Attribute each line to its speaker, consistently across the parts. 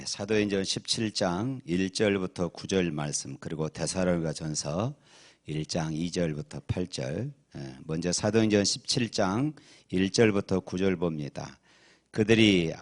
Speaker 1: 사도행전 17장 1절부터 9절 말씀, 그리고 데살로니가전서 1장 2절부터 8절. 먼저 사도행전 17장 1절부터 9절 봅니다. 그들이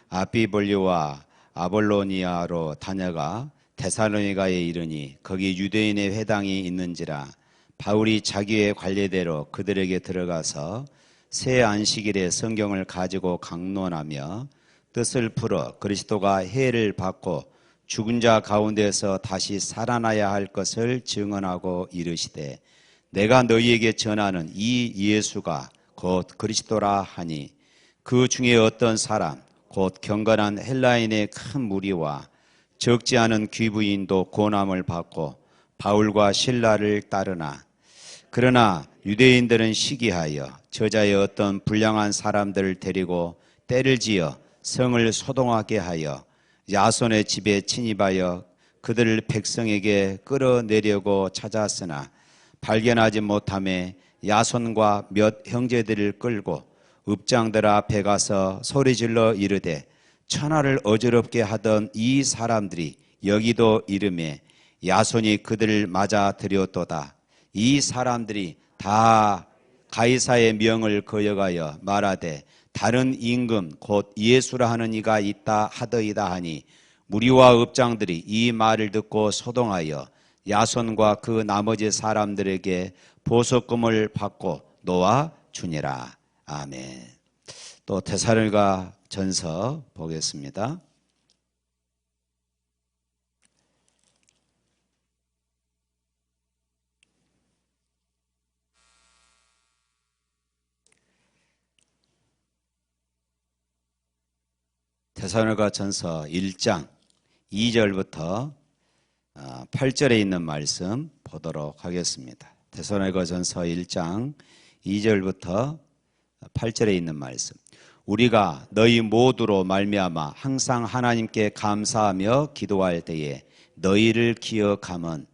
Speaker 1: 아비볼리와 아볼로니아로 다녀가 데살로니가에 이르니 거기 유대인의 회당이 있는지라 바울이 자기의 관례대로 그들에게 들어가서 새 안식일에 성경을 가지고 강론하며 뜻을 풀어 그리스도가 해를 받고 죽은 자 가운데서 다시 살아나야 할 것을 증언하고 이르시되 내가 너희에게 전하는 이 예수가 곧 그리스도라 하니 그 중에 어떤 사람 곧 경건한 헬라인의 큰 무리와 적지 않은 귀부인도 고난을 받고 바울과 실라를 따르나 그러나 유대인들은 시기하여 저자의 어떤 불량한 사람들을 데리고 때를 지어 성을 소동하게 하여 야손의 집에 침입하여 그들을 백성에게 끌어내려고 찾았으나 발견하지 못하매 야손과 몇 형제들을 끌고 읍장들 앞에 가서 소리질러 이르되 천하를 어지럽게 하던 이 사람들이 여기도 이르매 야손이 그들을 맞아 들였도다. 이 사람들이 다 가이사의 명을 거역하여 말하되 다른 임금 곧 예수라 하는 이가 있다 하더이다 하니 무리와 읍장들이 이 말을 듣고 소동하여 야손과 그 나머지 사람들에게 보석금을 받고 놓아 주니라. 아멘. 또 데살로니가 전서 보겠습니다. 데살로니가 전서 1장 2절부터 8절에 있는 말씀 보도록 하겠습니다. 데살로니가 전서 1장 2절부터 8절에 있는 말씀. 우리가 너희 모두로 말미암아 항상 하나님께 감사하며 기도할 때에 너희를 기억함은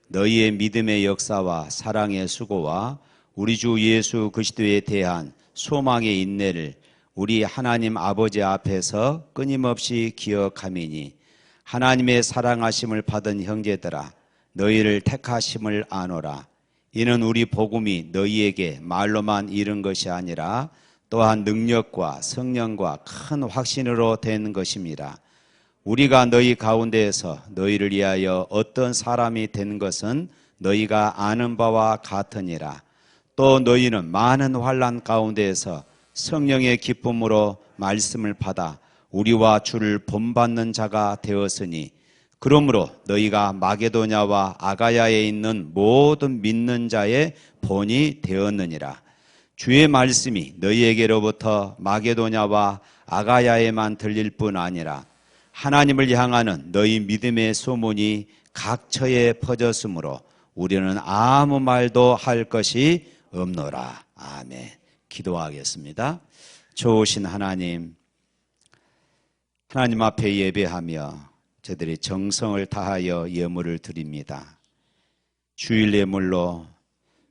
Speaker 1: 너희의 믿음의 역사와 사랑의 수고와 우리 주 예수 그리스도에 대한 소망의 인내를 우리 하나님 아버지 앞에서 끊임없이 기억함이니 하나님의 사랑하심을 받은 형제들아 너희를 택하심을 아노라. 이는 우리 복음이 너희에게 말로만 이른 것이 아니라 또한 능력과 성령과 큰 확신으로 된 것입니다. 우리가 너희 가운데에서 너희를 위하여 어떤 사람이 된 것은 너희가 아는 바와 같으니라. 또 너희는 많은 환난 가운데에서 성령의 기쁨으로 말씀을 받아 우리와 주를 본받는 자가 되었으니 그러므로 너희가 마게도냐와 아가야에 있는 모든 믿는 자의 본이 되었느니라. 주의 말씀이 너희에게로부터 마게도냐와 아가야에만 들릴 뿐 아니라 하나님을 향하는 너희 믿음의 소문이 각처에 퍼졌으므로 우리는 아무 말도 할 것이 없노라. 아멘. 기도하겠습니다. 좋으신 하나님, 하나님 앞에 예배하며 저들이 정성을 다하여 예물을 드립니다. 주일 예물로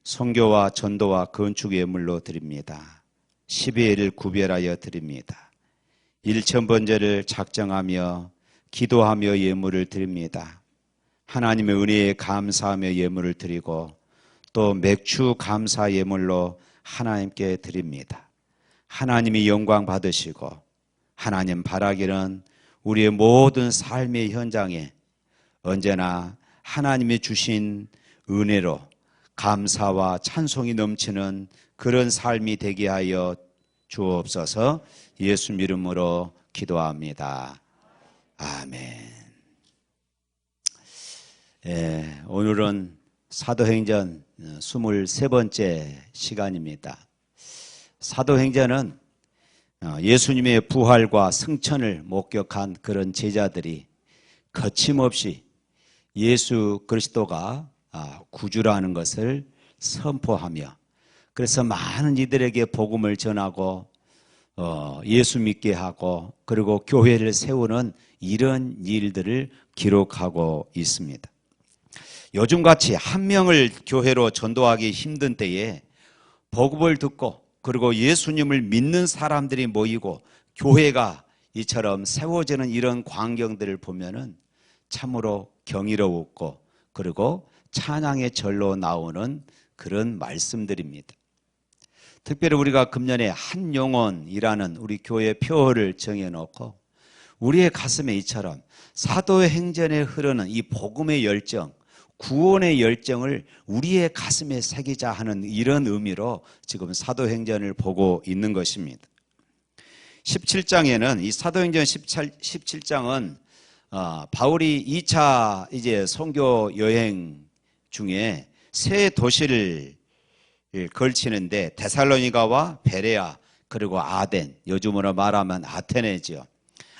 Speaker 1: 선교와 전도와 건축 예물로 드립니다. 12일을 구별하여 드립니다. 일천번제를 작정하며 기도하며 예물을 드립니다. 하나님의 은혜에 감사하며 예물을 드리고 또 맥주 감사 예물로 하나님께 드립니다. 하나님이 영광 받으시고 하나님 바라기는 우리의 모든 삶의 현장에 언제나 하나님이 주신 은혜로 감사와 찬송이 넘치는 그런 삶이 되게 하여 주옵소서. 예수 이름으로 기도합니다. 아멘. 오늘은 사도행전 23번째 시간입니다. 사도행전은 예수님의 부활과 승천을 목격한 그런 제자들이 거침없이 예수 그리스도가 구주라는 것을 선포하며 그래서 많은 이들에게 복음을 전하고 예수 믿게 하고 그리고 교회를 세우는 이런 일들을 기록하고 있습니다. 요즘같이 한 명을 교회로 전도하기 힘든 때에 복음을 듣고 그리고 예수님을 믿는 사람들이 모이고 교회가 이처럼 세워지는 이런 광경들을 보면은 참으로 경이로웠고, 그리고 찬양의 절로 나오는 그런 말씀들입니다. 특별히 우리가 금년에 한영혼이라는 우리 교회 표어를 정해놓고 우리의 가슴에 이처럼 사도의 행전에 흐르는 이 복음의 열정, 구원의 열정을 우리의 가슴에 새기자 하는 이런 의미로 지금 사도행전을 보고 있는 것입니다. 17장에는 이 사도행전 17장은 바울이 2차 이제 선교 여행 중에 세 도시를 걸치는데 데살로니가와 베레아 그리고 아덴, 요즘으로 말하면 아테네죠.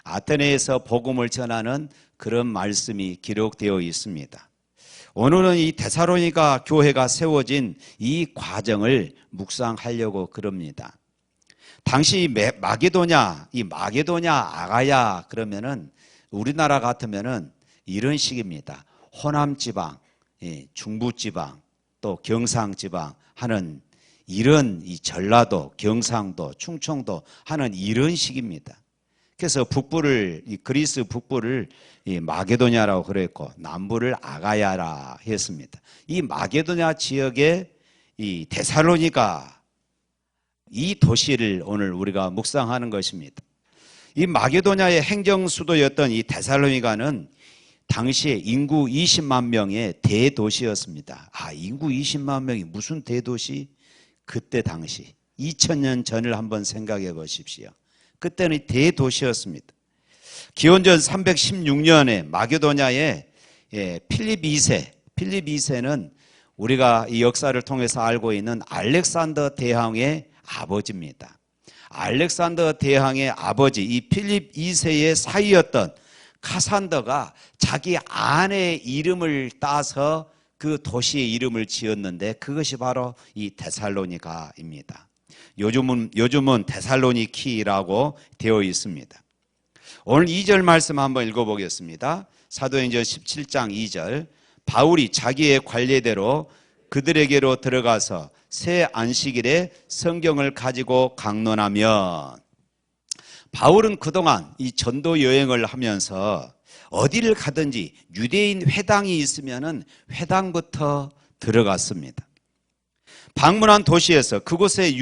Speaker 1: 아테네에서 복음을 전하는 그런 말씀이 기록되어 있습니다. 오늘은 이 데살로니가 교회가 세워진 이 과정을 묵상하려고 그럽니다. 당시 마게도냐, 이 마게도냐 아가야 그러면은 우리나라 같으면은 이런 식입니다. 호남 지방, 중부 지방, 또 경상 지방 하는 이런 이 전라도, 경상도, 충청도 하는 이런 식입니다. 그래서 북부를 이 그리스 북부를 이 마게도냐라고 그랬고 남부를 아가야라 했습니다. 이 마게도냐 지역의 이 데살로니가 이 도시를 오늘 우리가 묵상하는 것입니다. 이 마게도냐의 행정 수도였던 이 데살로니가는 당시에 인구 20만 명의 대도시였습니다. 인구 20만 명이 무슨 대도시? 그때 당시 2000년 전을 한번 생각해 보십시오. 그때는 대도시였습니다. 기원전 316년에 마게도냐의 필립 2세는 우리가 이 역사를 통해서 알고 있는 알렉산더 대왕의 아버지입니다. 알렉산더 대왕의 아버지 이 필립 2세의 사위였던 카산더가 자기 아내의 이름을 따서 그 도시의 이름을 지었는데 그것이 바로 이 데살로니가입니다. 요즘은 데살로니키라고 되어 있습니다. 오늘 2절 말씀 한번 읽어보겠습니다. 사도행전 17장 2절. 바울이 자기의 관례대로 그들에게로 들어가서 새 안식일에 성경을 가지고 강론하면, 바울은 그동안 이 전도 여행을 하면서 어디를 가든지 유대인 회당이 있으면은 회당부터 들어갔습니다. 방문한 도시에서 그곳의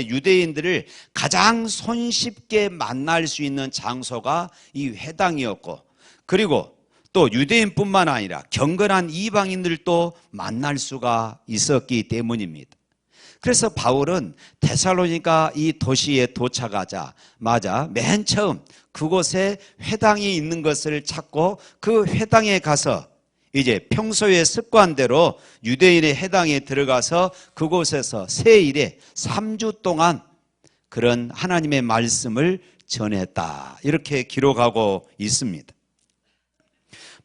Speaker 1: 유대인들을 가장 손쉽게 만날 수 있는 장소가 이 회당이었고, 그리고 또 유대인뿐만 아니라 경건한 이방인들도 만날 수가 있었기 때문입니다. 그래서 바울은 데살로니가 이 도시에 도착하자마자 맨 처음 그곳에 회당이 있는 것을 찾고 그 회당에 가서 이제 평소의 습관대로 유대인의 회당에 들어가서 그곳에서 세 일에 3주 동안 그런 하나님의 말씀을 전했다. 이렇게 기록하고 있습니다.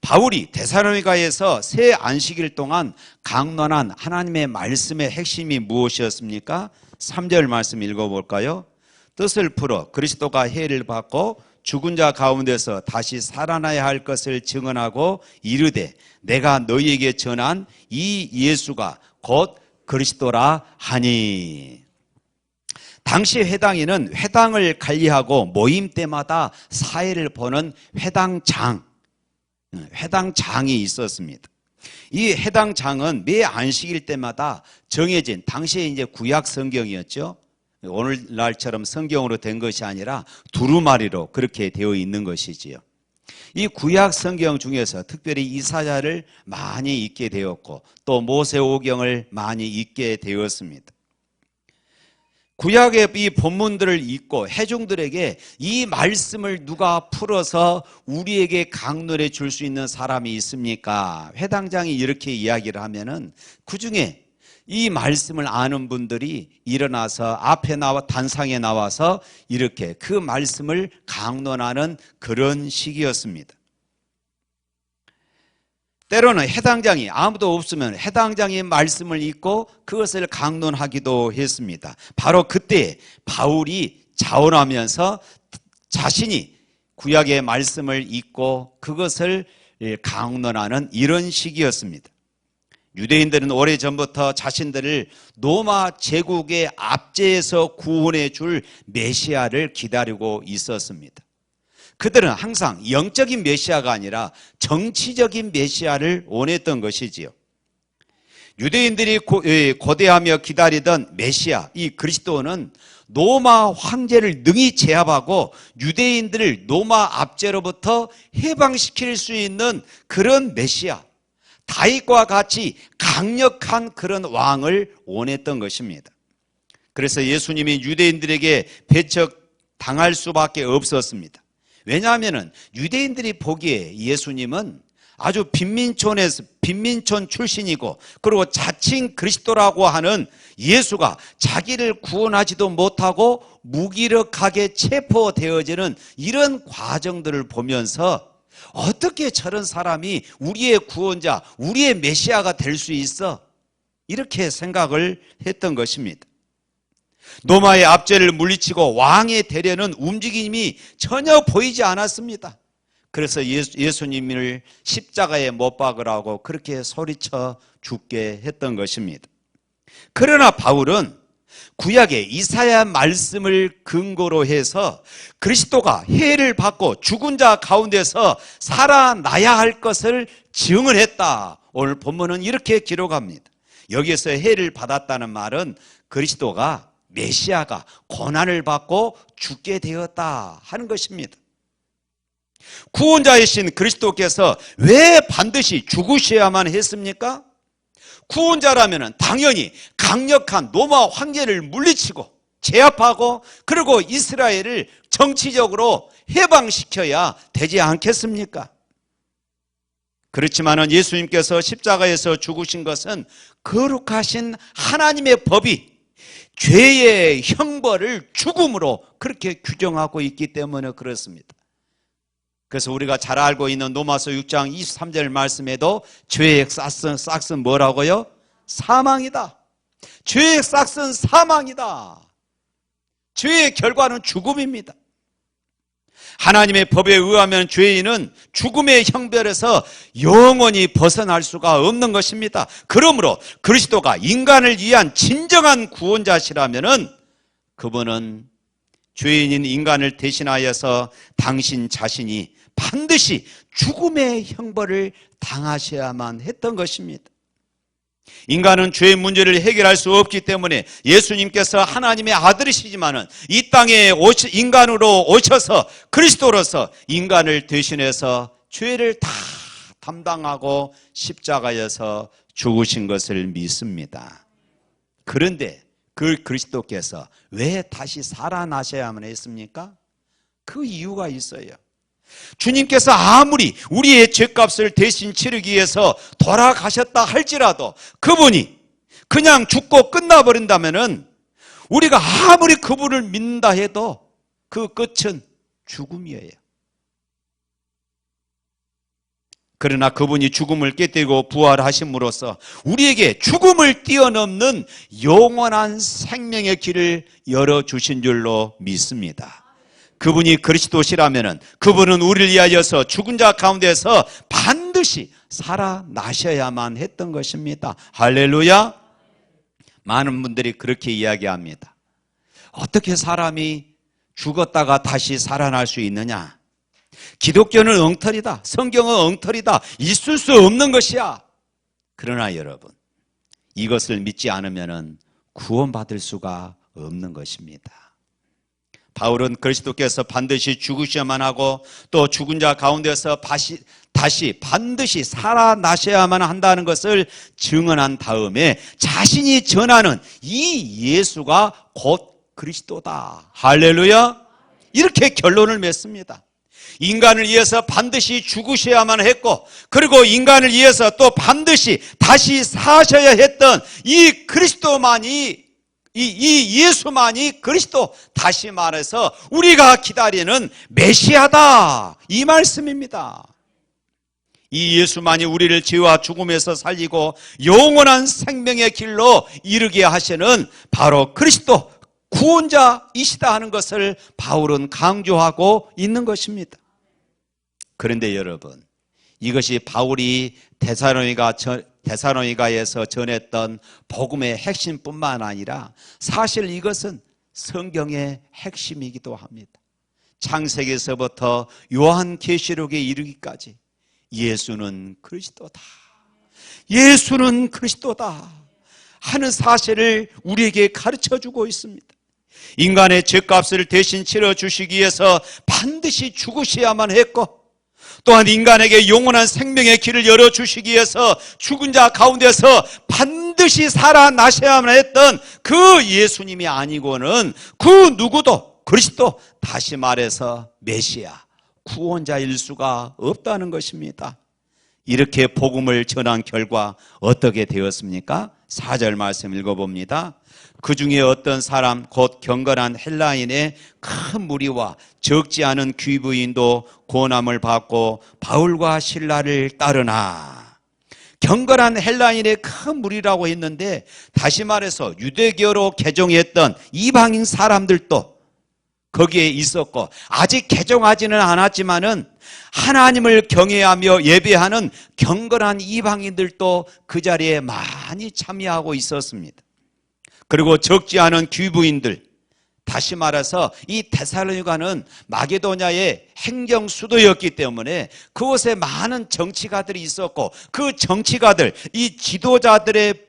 Speaker 1: 바울이 데살로니가에서 새 안식일 동안 강론한 하나님의 말씀의 핵심이 무엇이었습니까? 3절 말씀 읽어볼까요? 뜻을 풀어 그리스도가 해를 받고 죽은 자 가운데서 다시 살아나야 할 것을 증언하고 이르되 내가 너희에게 전한 이 예수가 곧 그리스도라 하니. 당시 회당에는 회당을 관리하고 모임 때마다 사회를 보는 회당장이 있었습니다. 이 회당장은 매 안식일 때마다 정해진, 당시에 이제 구약 성경이었죠. 오늘날처럼 성경으로 된 것이 아니라 두루마리로 그렇게 되어 있는 것이지요. 이 구약 성경 중에서 특별히 이사야를 많이 읽게 되었고 또 모세오경을 많이 읽게 되었습니다. 구약의 이 본문들을 읽고 회중들에게 이 말씀을 누가 풀어서 우리에게 강론해 줄 수 있는 사람이 있습니까? 회당장이 이렇게 이야기를 하면은 그중에 이 말씀을 아는 분들이 일어나서 앞에 단상에 나와서 이렇게 그 말씀을 강론하는 그런 시기였습니다. 때로는 해당장이 아무도 없으면 해당장의 말씀을 읽고 그것을 강론하기도 했습니다. 바로 그때 바울이 자원하면서 자신이 구약의 말씀을 읽고 그것을 강론하는 이런 시기였습니다. 유대인들은 오래전부터 자신들을 로마 제국의 압제에서 구원해 줄 메시아를 기다리고 있었습니다. 그들은 항상 영적인 메시아가 아니라 정치적인 메시아를 원했던 것이지요. 유대인들이 고대하며 기다리던 메시아, 이 그리스도는 로마 황제를 능히 제압하고 유대인들을 로마 압제로부터 해방시킬 수 있는 그런 메시아, 다윗과 같이 강력한 그런 왕을 원했던 것입니다. 그래서 예수님이 유대인들에게 배척당할 수밖에 없었습니다. 왜냐하면 유대인들이 보기에 예수님은 아주 빈민촌 출신이고, 그리고 자칭 그리스도라고 하는 예수가 자기를 구원하지도 못하고 무기력하게 체포되어지는 이런 과정들을 보면서 어떻게 저런 사람이 우리의 구원자, 우리의 메시아가 될 수 있어? 이렇게 생각을 했던 것입니다. 로마의 압제를 물리치고 왕이 되려는 움직임이 전혀 보이지 않았습니다. 그래서 예수님을 십자가에 못 박으라고 그렇게 소리쳐 죽게 했던 것입니다. 그러나 바울은 구약의 이사야 말씀을 근거로 해서 그리스도가 해를 받고 죽은 자 가운데서 살아나야 할 것을 증언했다. 오늘 본문은 이렇게 기록합니다. 여기에서 해를 받았다는 말은 그리스도가 메시아가 고난을 받고 죽게 되었다 하는 것입니다. 구원자이신 그리스도께서 왜 반드시 죽으셔야만 했습니까? 구원자라면 당연히 강력한 로마 황제를 물리치고 제압하고, 그리고 이스라엘을 정치적으로 해방시켜야 되지 않겠습니까? 그렇지만은 예수님께서 십자가에서 죽으신 것은 거룩하신 하나님의 법이 죄의 형벌을 죽음으로 그렇게 규정하고 있기 때문에 그렇습니다. 그래서 우리가 잘 알고 있는 로마서 6장 23절 말씀에도 죄의 싹은 뭐라고요? 사망이다. 죄의 싹은 사망이다. 죄의 결과는 죽음입니다. 하나님의 법에 의하면 죄인은 죽음의 형벌에서 영원히 벗어날 수가 없는 것입니다. 그러므로 그리스도가 인간을 위한 진정한 구원자시라면은 그분은 죄인인 인간을 대신하여서 당신 자신이 반드시 죽음의 형벌을 당하셔야만 했던 것입니다. 인간은 죄의 문제를 해결할 수 없기 때문에 예수님께서 하나님의 아들이시지만은 이 땅에 인간으로 오셔서 그리스도로서 인간을 대신해서 죄를 다 담당하고 십자가에서 죽으신 것을 믿습니다. 그런데 그 그리스도께서 왜 다시 살아나셔야만 했습니까? 그 이유가 있어요. 주님께서 아무리 우리의 죄값을 대신 치르기 위해서 돌아가셨다 할지라도 그분이 그냥 죽고 끝나버린다면은 우리가 아무리 그분을 믿는다 해도 그 끝은 죽음이에요. 그러나 그분이 죽음을 깨뜨리고 부활하심으로써 우리에게 죽음을 뛰어넘는 영원한 생명의 길을 열어주신 줄로 믿습니다. 그분이 그리스도시라면은 그분은 우리를 위하여서 죽은 자 가운데서 반드시 살아나셔야만 했던 것입니다. 할렐루야. 많은 분들이 그렇게 이야기합니다. 어떻게 사람이 죽었다가 다시 살아날 수 있느냐? 기독교는 엉터리다. 성경은 엉터리다. 있을 수 없는 것이야. 그러나 여러분, 이것을 믿지 않으면 구원받을 수가 없는 것입니다. 바울은 그리스도께서 반드시 죽으셔야만 하고 또 죽은 자 가운데서 다시 반드시 살아나셔야만 한다는 것을 증언한 다음에 자신이 전하는 이 예수가 곧 그리스도다. 할렐루야. 이렇게 결론을 맺습니다. 인간을 위해서 반드시 죽으셔야만 했고, 그리고 인간을 위해서 또 반드시 다시 사셔야 했던 이 그리스도만이, 이 예수만이 그리스도, 다시 말해서 우리가 기다리는 메시아다, 이 말씀입니다. 이 예수만이 우리를 죄와 죽음에서 살리고 영원한 생명의 길로 이르게 하시는 바로 그리스도 구원자이시다 하는 것을 바울은 강조하고 있는 것입니다. 그런데 여러분, 이것이 바울이 데살로니가에서 전했던 복음의 핵심뿐만 아니라 사실 이것은 성경의 핵심이기도 합니다. 창세기에서부터 요한계시록에 이르기까지 예수는 그리스도다, 예수는 그리스도다 하는 사실을 우리에게 가르쳐주고 있습니다. 인간의 죄값을 대신 치러주시기 위해서 반드시 죽으셔야만 했고, 또한 인간에게 영원한 생명의 길을 열어주시기 위해서 죽은 자 가운데서 반드시 살아나셔야만 했던 그 예수님이 아니고는 그 누구도 그리스도, 다시 말해서 메시아, 구원자일 수가 없다는 것입니다. 이렇게 복음을 전한 결과 어떻게 되었습니까? 4절 말씀 읽어봅니다. 그 중에 어떤 사람 곧 경건한 헬라인의 큰 무리와 적지 않은 귀부인도 고난을 받고 바울과 실라를 따르나. 경건한 헬라인의 큰 무리라고 했는데, 다시 말해서 유대교로 개종했던 이방인 사람들도 거기에 있었고, 아직 개종하지는 않았지만은 하나님을 경외하며 예배하는 경건한 이방인들도 그 자리에 많이 참여하고 있었습니다. 그리고 적지 않은 귀부인들, 다시 말해서 이 데살로니가는 마게도냐의 행정 수도였기 때문에 그곳에 많은 정치가들이 있었고, 그 정치가들, 이 지도자들의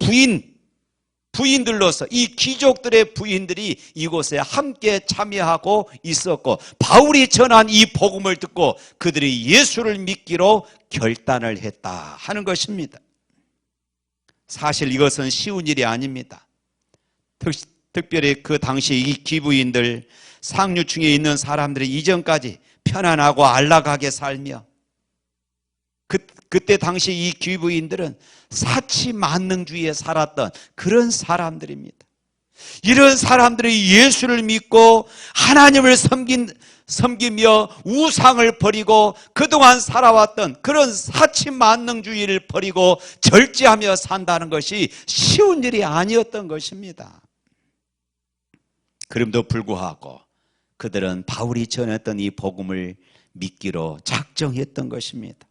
Speaker 1: 부인들로서 이 귀족들의 부인들이 이곳에 함께 참여하고 있었고, 바울이 전한 이 복음을 듣고 그들이 예수를 믿기로 결단을 했다 하는 것입니다. 사실 이것은 쉬운 일이 아닙니다. 특별히 그 당시 이 귀부인들, 상류층에 있는 사람들이 이전까지 편안하고 안락하게 살며, 그때 당시 이 귀부인들은 사치만능주의에 살았던 그런 사람들입니다. 이런 사람들이 예수를 믿고 하나님을 섬기며 우상을 버리고 그동안 살아왔던 그런 사치만능주의를 버리고 절제하며 산다는 것이 쉬운 일이 아니었던 것입니다. 그럼에도 불구하고 그들은 바울이 전했던 이 복음을 믿기로 작정했던 것입니다.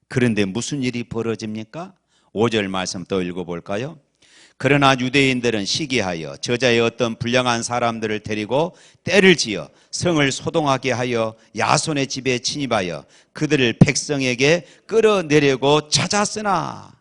Speaker 1: 그런데 무슨 일이 벌어집니까? 5절 말씀 또 읽어볼까요? 그러나 유대인들은 시기하여 저자의 어떤 불량한 사람들을 데리고 떼를 지어 성을 소동하게 하여 야손의 집에 침입하여 그들을 백성에게 끌어내려고 찾았으나,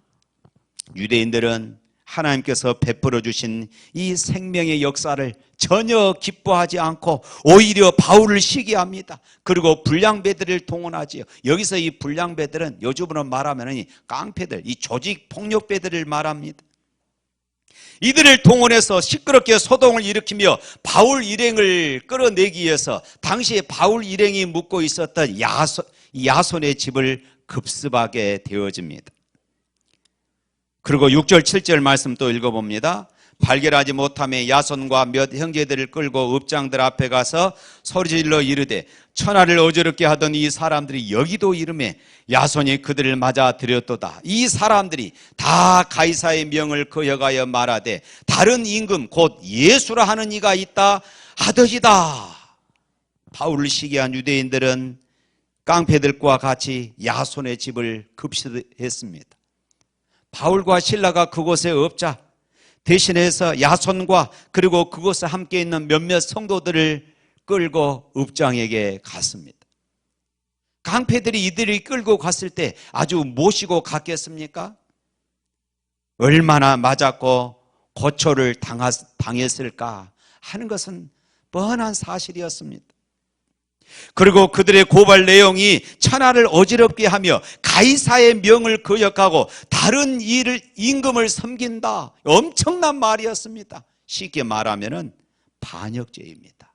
Speaker 1: 유대인들은 하나님께서 베풀어 주신 이 생명의 역사를 전혀 기뻐하지 않고 오히려 바울을 시기합니다. 그리고 불량배들을 동원하지요. 여기서 이 불량배들은 요즘으로 말하면 이 깡패들, 이 조직 폭력배들을 말합니다. 이들을 동원해서 시끄럽게 소동을 일으키며 바울 일행을 끌어내기 위해서 당시에 바울 일행이 묵고 있었던 야손의 집을 급습하게 되어집니다. 그리고 6절 7절 말씀 또 읽어봅니다. 발견하지 못하며 야손과 몇 형제들을 끌고 읍장들 앞에 가서 소리질러 이르되, 천하를 어지럽게 하던 이 사람들이 여기도 이름에 야손이 그들을 맞아 들였도다. 이 사람들이 다 가이사의 명을 거역하여 말하되 다른 임금 곧 예수라 하는 이가 있다 하더이다. 바울을 시기한 유대인들은 깡패들과 같이 야손의 집을 급습했습니다. 바울과 실라가 그곳에 없자 대신해서 야손과 그리고 그곳에 함께 있는 몇몇 성도들을 끌고 읍장에게 갔습니다. 깡패들이 이들이 끌고 갔을 때 아주 모시고 갔겠습니까? 얼마나 맞았고 고초를 당했을까 하는 것은 뻔한 사실이었습니다. 그리고 그들의 고발 내용이 천하를 어지럽게 하며 가이사의 명을 거역하고 다른 임금을 섬긴다, 엄청난 말이었습니다. 쉽게 말하면 반역죄입니다.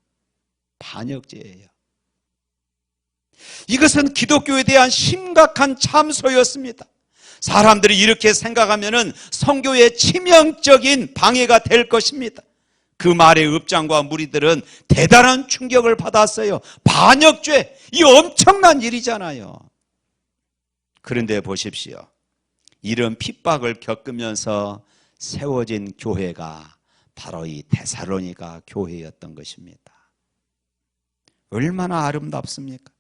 Speaker 1: 반역죄예요. 이것은 기독교에 대한 심각한 참소였습니다. 사람들이 이렇게 생각하면 선교에 치명적인 방해가 될 것입니다. 그 말에 읍장과 무리들은 대단한 충격을 받았어요. 반역죄, 이 엄청난 일이잖아요. 그런데 보십시오. 이런 핍박을 겪으면서 세워진 교회가 바로 이 데살로니가 교회였던 것입니다. 얼마나 아름답습니까?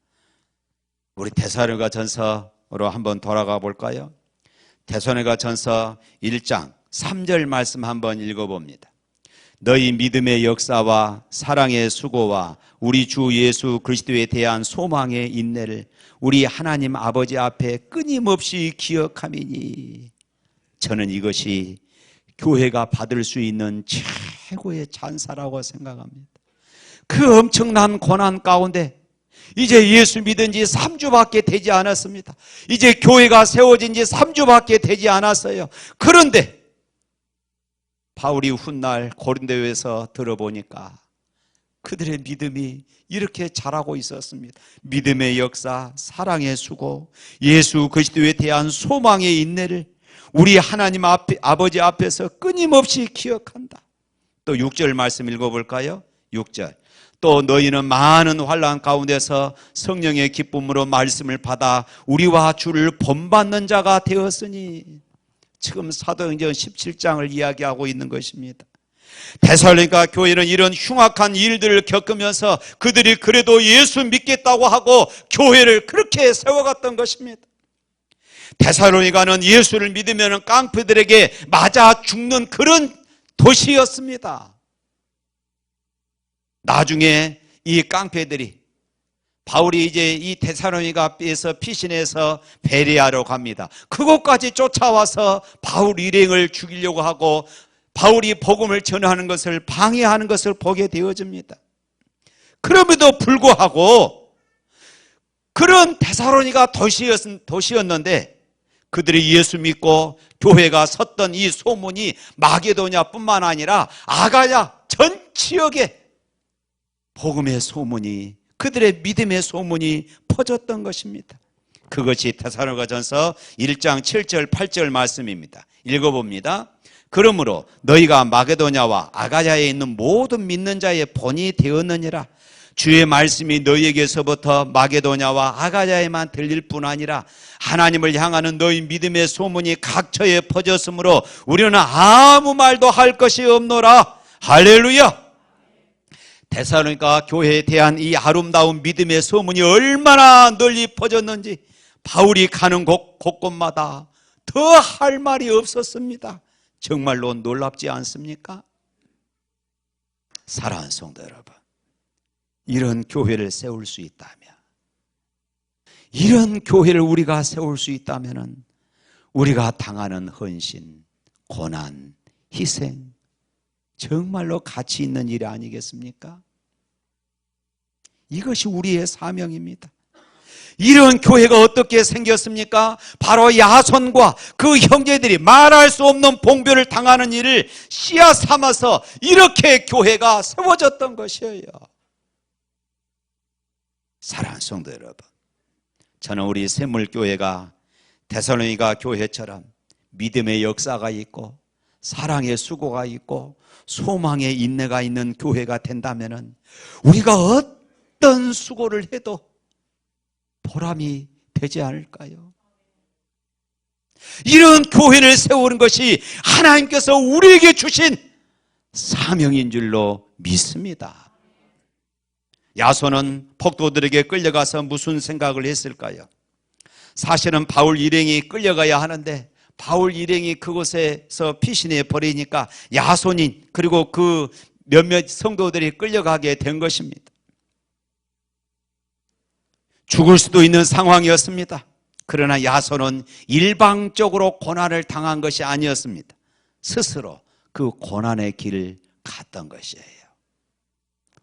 Speaker 1: 우리 데살로니가 전서로 한번 돌아가 볼까요? 데살로니가 전서 1장 3절 말씀 한번 읽어봅니다. 너희 믿음의 역사와 사랑의 수고와 우리 주 예수 그리스도에 대한 소망의 인내를 우리 하나님 아버지 앞에 끊임없이 기억함이니 저는 이것이 교회가 받을 수 있는 최고의 찬사라고 생각합니다. 그 엄청난 고난 가운데 이제 예수 믿은 지 3주밖에 되지 않았습니다. 이제 교회가 세워진 지 3주밖에 되지 않았어요. 그런데 바울이 훗날 고린도에서 들어보니까 그들의 믿음이 이렇게 자라고 있었습니다. 믿음의 역사, 사랑의 수고, 예수 그리스도에 대한 소망의 인내를 우리 하나님 아버지 앞에서 끊임없이 기억한다. 또 6절 말씀 읽어볼까요? 6절. 또 너희는 많은 환난 가운데서 성령의 기쁨으로 말씀을 받아 우리와 주를 본받는 자가 되었으니, 지금 사도행전 17장을 이야기하고 있는 것입니다. 데살로니가 교회는 이런 흉악한 일들을 겪으면서 그들이 그래도 예수 믿겠다고 하고 교회를 그렇게 세워갔던 것입니다. 데살로니가는 예수를 믿으면 깡패들에게 맞아 죽는 그런 도시였습니다. 나중에 이 깡패들이 바울이 이제 이 데살로니가에서 피신해서 베레아로 갑니다. 그곳까지 쫓아와서 바울 일행을 죽이려고 하고 바울이 복음을 전하는 것을 방해하는 것을 보게 되어집니다. 그럼에도 불구하고 그런 데살로니가 도시였는데 그들이 예수 믿고 교회가 섰던 이 소문이 마게도냐뿐만 아니라 아가야 전 지역에 복음의 소문이, 그들의 믿음의 소문이 퍼졌던 것입니다. 그것이 데살로니가전서 1장 7절 8절 말씀입니다. 읽어봅니다. 그러므로 너희가 마게도냐와 아가야에 있는 모든 믿는 자의 본이 되었느니라. 주의 말씀이 너희에게서부터 마게도냐와 아가야에만 들릴 뿐 아니라 하나님을 향하는 너희 믿음의 소문이 각처에 퍼졌으므로 우리는 아무 말도 할 것이 없노라. 할렐루야. 데살로니가 교회에 대한 이 아름다운 믿음의 소문이 얼마나 널리 퍼졌는지 바울이 가는 곳곳마다 더 할 말이 없었습니다. 정말로 놀랍지 않습니까? 사랑하는 성도 여러분, 이런 교회를 세울 수 있다면, 이런 교회를 우리가 세울 수 있다면 우리가 당하는 헌신, 고난, 희생 정말로 가치 있는 일 아니겠습니까? 이것이 우리의 사명입니다. 이런 교회가 어떻게 생겼습니까? 바로 야손과 그 형제들이 말할 수 없는 봉변을 당하는 일을 씨앗 삼아서 이렇게 교회가 세워졌던 것이에요. 사랑하는 성도 여러분, 저는 우리 샘물교회가 데살로니가 교회처럼 믿음의 역사가 있고 사랑의 수고가 있고 소망의 인내가 있는 교회가 된다면 우리가 어떤 수고를 해도 보람이 되지 않을까요? 이런 교회를 세우는 것이 하나님께서 우리에게 주신 사명인 줄로 믿습니다. 야손은 폭도들에게 끌려가서 무슨 생각을 했을까요? 사실은 바울 일행이 끌려가야 하는데 바울 일행이 그곳에서 피신해 버리니까 야손인 그리고 그 몇몇 성도들이 끌려가게 된 것입니다. 죽을 수도 있는 상황이었습니다. 그러나 야손은 일방적으로 고난을 당한 것이 아니었습니다. 스스로 그 고난의 길을 갔던 것이에요.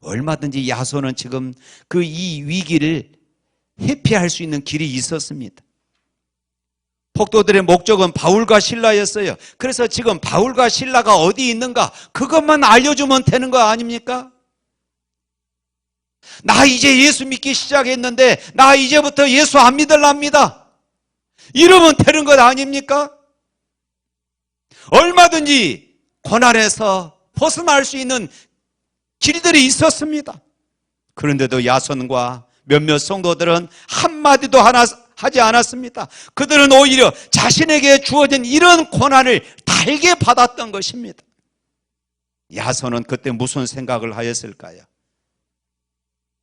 Speaker 1: 얼마든지 야손은 지금 그 이 위기를 회피할 수 있는 길이 있었습니다. 폭도들의 목적은 바울과 실라였어요. 그래서 지금 바울과 실라가 어디 있는가 그것만 알려주면 되는 거 아닙니까? 나 이제 예수 믿기 시작했는데 나 이제부터 예수 안 믿을랍니다. 이러면 되는 것 아닙니까? 얼마든지 고난에서 벗어날 수 있는 길들이 있었습니다. 그런데도 야손과 몇몇 성도들은 한마디도 하지 않았습니다. 그들은 오히려 자신에게 주어진 이런 고난을 달게 받았던 것입니다. 야손은 그때 무슨 생각을 하였을까요?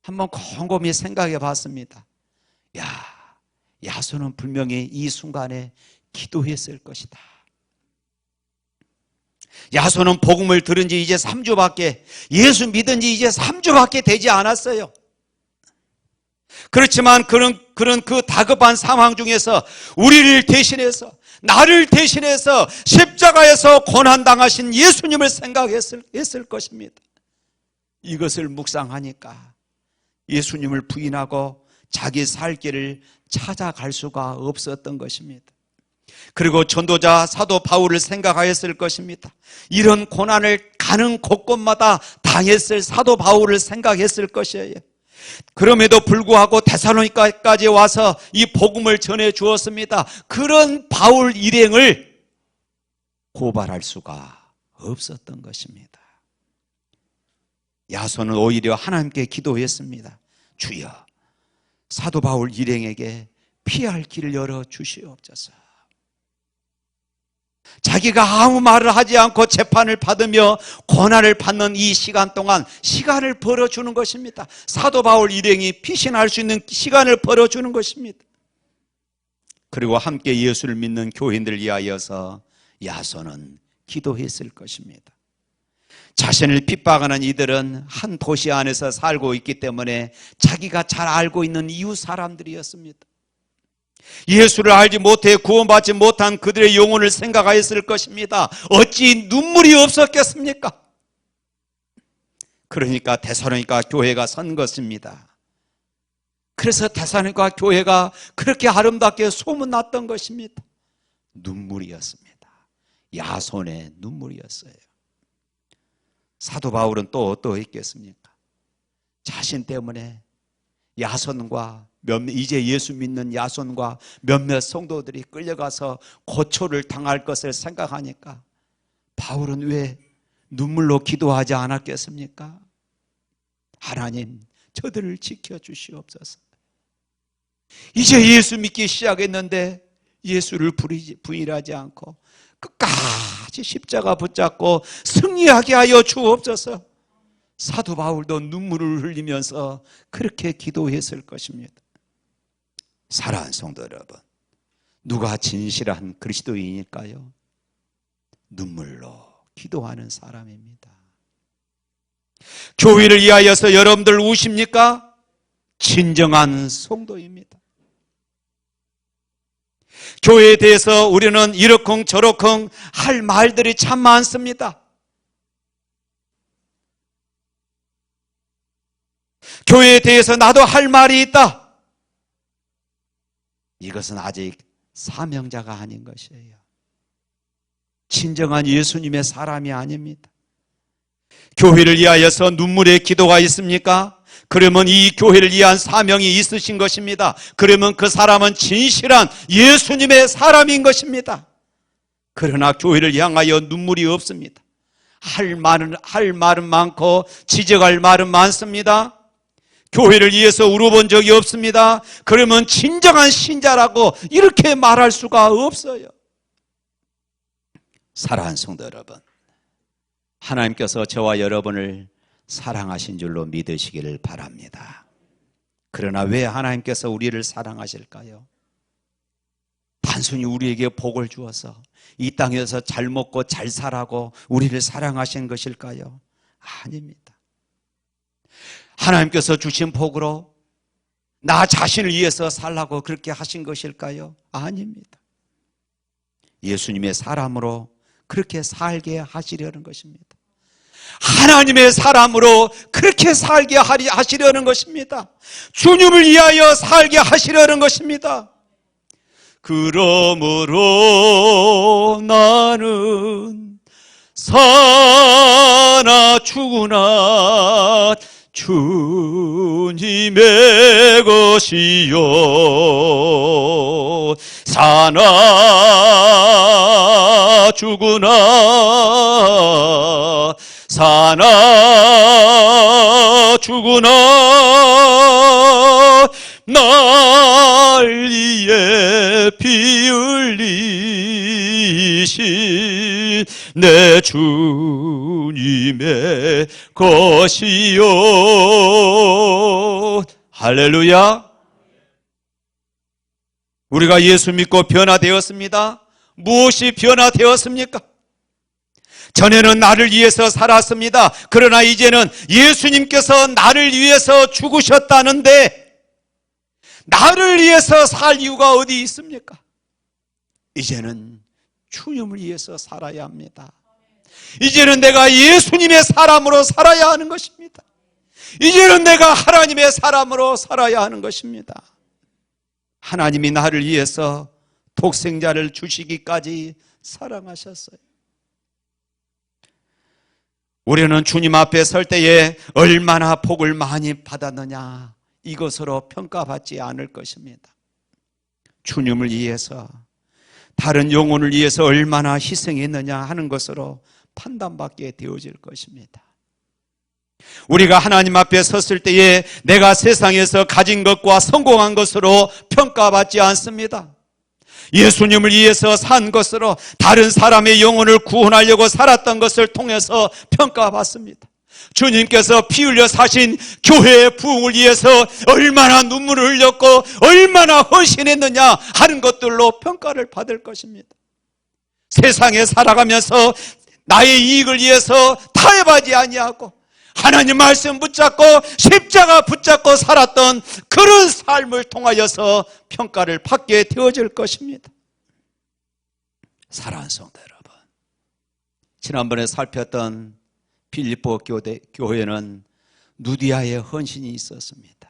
Speaker 1: 한번 곰곰이 생각해 봤습니다. 야손은 분명히 이 순간에 기도했을 것이다. 야손은 복음을 들은 지 이제 3주밖에, 예수 믿은 지 이제 3주밖에 되지 않았어요. 그렇지만 그런 그 다급한 상황 중에서 우리를 대신해서, 나를 대신해서 십자가에서 고난당하신 예수님을 생각했을 것입니다. 이것을 묵상하니까 예수님을 부인하고 자기 살 길을 찾아갈 수가 없었던 것입니다. 그리고 전도자 사도 바울을 생각하였을 것입니다. 이런 고난을 가는 곳곳마다 당했을 사도 바울을 생각했을 것이에요. 그럼에도 불구하고 데살로니가까지 와서 이 복음을 전해 주었습니다. 그런 바울 일행을 고발할 수가 없었던 것입니다. 야손은 오히려 하나님께 기도했습니다. 주여, 사도 바울 일행에게 피할 길을 열어 주시옵소서. 자기가 아무 말을 하지 않고 재판을 받으며 고난을 받는 이 시간 동안 시간을 벌어주는 것입니다. 사도 바울 일행이 피신할 수 있는 시간을 벌어주는 것입니다. 그리고 함께 예수를 믿는 교인들을 위하여서 야손은 기도했을 것입니다. 자신을 핍박하는 이들은 한 도시 안에서 살고 있기 때문에 자기가 잘 알고 있는 이웃 사람들이었습니다. 예수를 알지 못해 구원받지 못한 그들의 영혼을 생각하였을 것입니다. 어찌 눈물이 없었겠습니까? 그러니까 데살로니가 교회가 선 것입니다. 그래서 데살로니가 교회가 그렇게 아름답게 소문났던 것입니다. 눈물이었습니다. 야손의 눈물이었어요. 사도 바울은 또 어떠했겠습니까? 자신 때문에 야손과 이제 예수 믿는 야손과 몇몇 성도들이 끌려가서 고초를 당할 것을 생각하니까 바울은 왜 눈물로 기도하지 않았겠습니까? 하나님, 저들을 지켜주시옵소서. 이제 예수 믿기 시작했는데 예수를 부인하지 않고 끝까지 십자가 붙잡고 승리하게 하여 주옵소서. 사도 바울도 눈물을 흘리면서 그렇게 기도했을 것입니다. 사랑하는 성도 여러분, 누가 진실한 그리스도인일까요? 눈물로 기도하는 사람입니다. 교회를 위하여서 여러분들 우십니까? 진정한 성도입니다. 교회에 대해서 우리는 이러쿵 저러쿵 할 말들이 참 많습니다. 교회에 대해서 나도 할 말이 있다. 이것은 아직 사명자가 아닌 것이에요. 진정한 예수님의 사람이 아닙니다. 교회를 위하여서 눈물의 기도가 있습니까? 그러면 이 교회를 위한 사명이 있으신 것입니다. 그러면 그 사람은 진실한 예수님의 사람인 것입니다. 그러나 교회를 향하여 눈물이 없습니다. 할 말은 많고 지적할 말은 많습니다. 교회를 위해서 울어본 적이 없습니다. 그러면 진정한 신자라고 이렇게 말할 수가 없어요. 사랑하는 성도 여러분, 하나님께서 저와 여러분을 사랑하신 줄로 믿으시기를 바랍니다. 그러나 왜 하나님께서 우리를 사랑하실까요? 단순히 우리에게 복을 주어서 이 땅에서 잘 먹고 잘 살라고 우리를 사랑하신 것일까요? 아닙니다. 하나님께서 주신 복으로 나 자신을 위해서 살라고 그렇게 하신 것일까요? 아닙니다. 예수님의 사람으로 그렇게 살게 하시려는 것입니다. 하나님의 사람으로 그렇게 살게 하시려는 것입니다. 주님을 위하여 살게 하시려는 것입니다. 그러므로 나는 사나 죽으나 주님의 것이요, 사나 죽으나 사나 죽으나 날 위해 피 흘리신 내 주님의 것이요. 할렐루야. 우리가 예수 믿고 변화되었습니다. 무엇이 변화되었습니까? 전에는 나를 위해서 살았습니다. 그러나 이제는 예수님께서 나를 위해서 죽으셨다는데 나를 위해서 살 이유가 어디 있습니까? 이제는 주님을 위해서 살아야 합니다. 이제는 내가 예수님의 사람으로 살아야 하는 것입니다. 이제는 내가 하나님의 사람으로 살아야 하는 것입니다. 하나님이 나를 위해서 독생자를 주시기까지 사랑하셨어요. 우리는 주님 앞에 설 때에 얼마나 복을 많이 받았느냐, 이것으로 평가받지 않을 것입니다. 주님을 위해서, 다른 영혼을 위해서 얼마나 희생했느냐 하는 것으로 판단받게 되어질 것입니다. 우리가 하나님 앞에 섰을 때에 내가 세상에서 가진 것과 성공한 것으로 평가받지 않습니다. 예수님을 위해서 산 것으로, 다른 사람의 영혼을 구원하려고 살았던 것을 통해서 평가받습니다. 주님께서 피 흘려 사신 교회의 부흥을 위해서 얼마나 눈물을 흘렸고 얼마나 헌신했느냐 하는 것들로 평가를 받을 것입니다. 세상에 살아가면서 나의 이익을 위해서 타협하지 아니하고 하나님 말씀 붙잡고 십자가 붙잡고 살았던 그런 삶을 통하여서 평가를 받게 되어질 것입니다. 사랑하는 성도 여러분, 지난번에 살폈던 빌립보 교회는 누디아의 헌신이 있었습니다.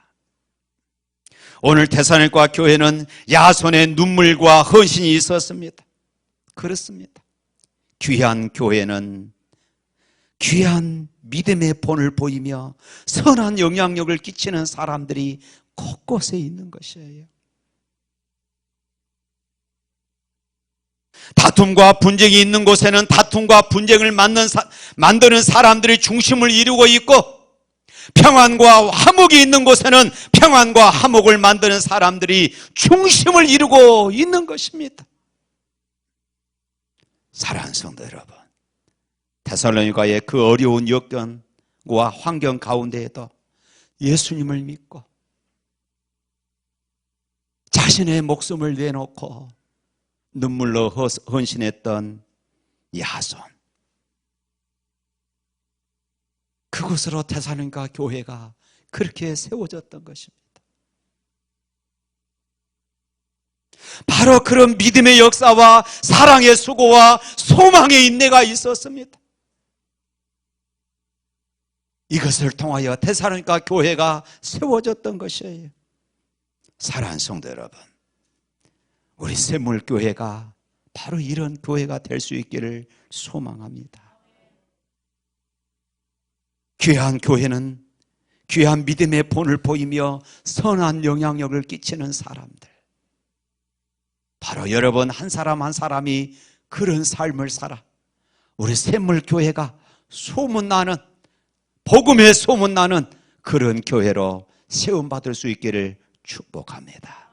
Speaker 1: 오늘 데살로니가 교회는 야손의 눈물과 헌신이 있었습니다. 그렇습니다. 귀한 교회는 귀한 믿음의 본을 보이며 선한 영향력을 끼치는 사람들이 곳곳에 있는 것이에요. 다툼과 분쟁이 있는 곳에는 다툼과 분쟁을 만드는 사람들이 중심을 이루고 있고, 평안과 화목이 있는 곳에는 평안과 화목을 만드는 사람들이 중심을 이루고 있는 것입니다. 사랑하는 성도 여러분, 데살로니가의 그 어려운 여건과 환경 가운데에도 예수님을 믿고 자신의 목숨을 내놓고 눈물로 헌신했던 야손, 그곳으로 데살로니가 교회가 그렇게 세워졌던 것입니다. 바로 그런 믿음의 역사와 사랑의 수고와 소망의 인내가 있었습니다. 이것을 통하여 데살로니가 교회가 세워졌던 것이에요. 사랑하는 성도 여러분, 우리 샘물교회가 바로 이런 교회가 될 수 있기를 소망합니다. 귀한 교회는 귀한 믿음의 본을 보이며 선한 영향력을 끼치는 사람들, 바로 여러분 한 사람 한 사람이 그런 삶을 살아 우리 샘물교회가 소문나는, 복음의 소문나는 그런 교회로 세움받을 수 있기를 축복합니다.